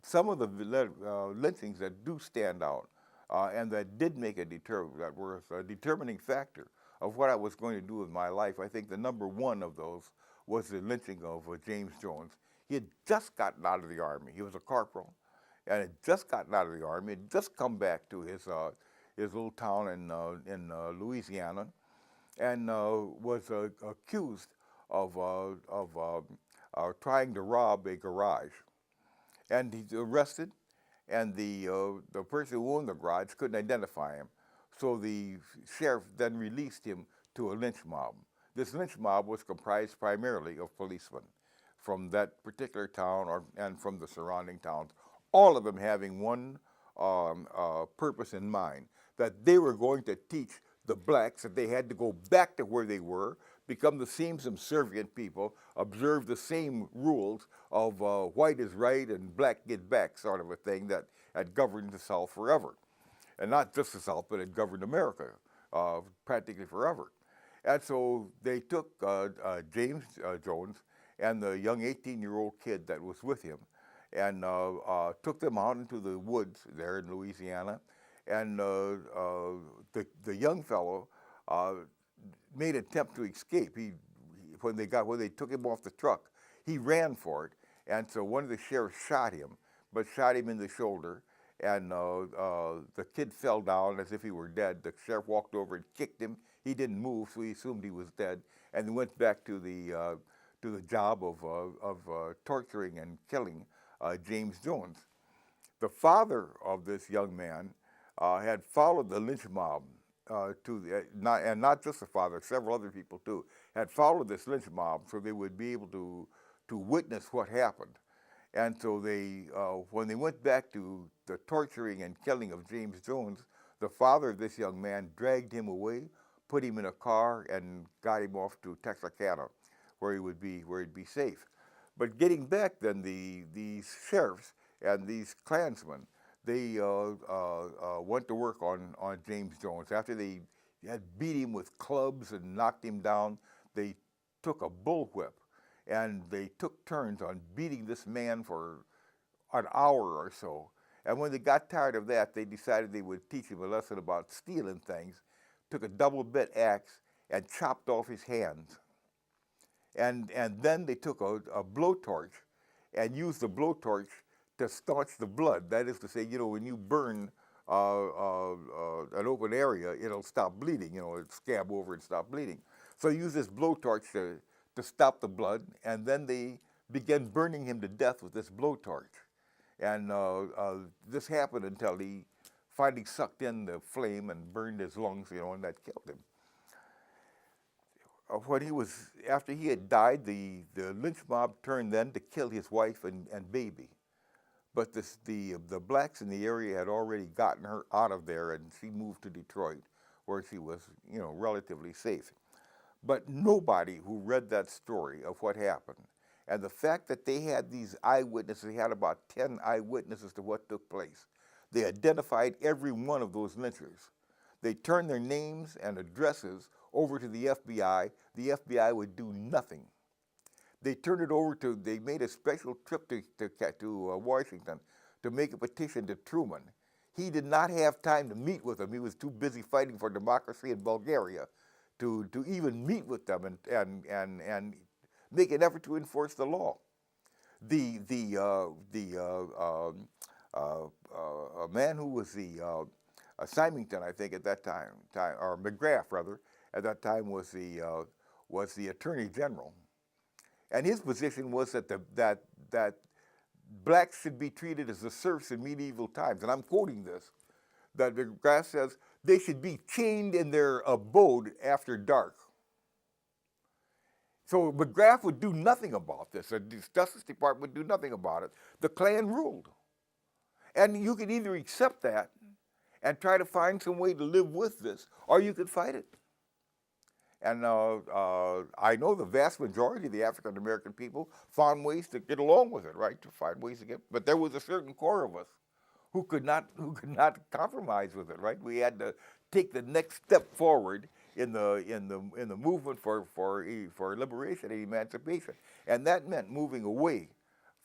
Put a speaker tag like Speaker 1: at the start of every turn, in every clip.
Speaker 1: some of the lynchings that do stand out and that did make that were a determining factor of what I was going to do with my life. I think the number one of those was the lynching of James Jones. He had just gotten out of the Army. He was a corporal and had just gotten out of the Army, had just come back to his little town in Louisiana, and was accused of trying to rob a garage. And he's arrested, and the person who owned the garage couldn't identify him. So the sheriff then released him to a lynch mob. This lynch mob was comprised primarily of policemen from that particular town and from the surrounding towns, all of them having one purpose in mind, that they were going to teach the blacks that they had to go back to where they were, become the same subservient people, observe the same rules of white is right and black get back sort of a thing that had governed the South forever. And not just the South, but it governed America practically forever. And so they took James Jones and the young 18-year-old kid that was with him and took them out into the woods there in Louisiana. And the young fellow made an attempt to escape. When they took him off the truck, he ran for it. And so one of the sheriffs shot him, but shot him in the shoulder. And the kid fell down as if he were dead. The sheriff walked over and kicked him. He didn't move, so he assumed he was dead, and went back to the job of torturing and killing James Jones. The father of this young man had followed the lynch mob and not just the father, several other people too, had followed this lynch mob so they would be able to witness what happened. And so when they went back to the torturing and killing of James Jones, the father of this young man dragged him away, put him in a car, and got him off to Texarkana, where he'd be safe. But getting back then, these sheriffs and these Klansmen, they went to work on James Jones. After they had beat him with clubs and knocked him down, they took a bullwhip and they took turns on beating this man for an hour or so. And when they got tired of that, they decided they would teach him a lesson about stealing things, took a double-bit axe and chopped off his hands. And then they took a blowtorch and used the blowtorch to staunch the blood. That is to say, when you burn an open area, it'll stop bleeding. It'll scab over and stop bleeding. So they used this blowtorch to stop the blood, and then they began burning him to death with this blowtorch. And this happened until he finally sucked in the flame and burned his lungs, and that killed him. After he had died, the lynch mob turned then to kill his wife and baby. But the blacks in the area had already gotten her out of there, and she moved to Detroit, where she was, relatively safe. But nobody who read that story of what happened, and the fact that they had these eyewitnesses, they had about 10 eyewitnesses to what took place. They identified every one of those lynchers. They turned their names and addresses over to the FBI. The FBI would do nothing. They made a special trip to Washington to make a petition to Truman. He did not have time to meet with them. He was too busy fighting for democracy in Bulgaria to even meet with them and make an effort to enforce the law. A man who was Symington, I think, at that time, or McGrath rather, at that time was the Attorney General, and his position was that blacks should be treated as the serfs in medieval times, and I'm quoting this. That McGrath says they should be chained in their abode after dark. So McGrath would do nothing about this. The Justice Department would do nothing about it. The Klan ruled. And you could either accept that and try to find some way to live with this, or you could fight it. And I know the vast majority of the African American people found ways to get along with it, right? To find ways to but there was a certain core of us who could not compromise with it, right? We had to take the next step forward in the movement for liberation and emancipation, and that meant moving away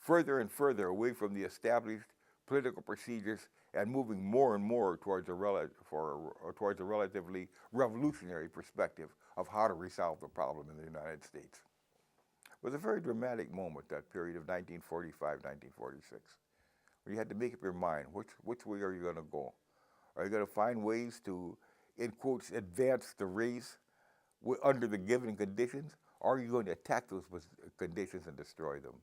Speaker 1: further and further away from the established political procedures and moving more and more towards towards a relatively revolutionary perspective of how to resolve the problem in the United States. It was a very dramatic moment, that period of 1945, 1946, where you had to make up your mind, which way are you going to go? Are you going to find ways to, in quotes, advance the race under the given conditions, or are you going to attack those conditions and destroy them?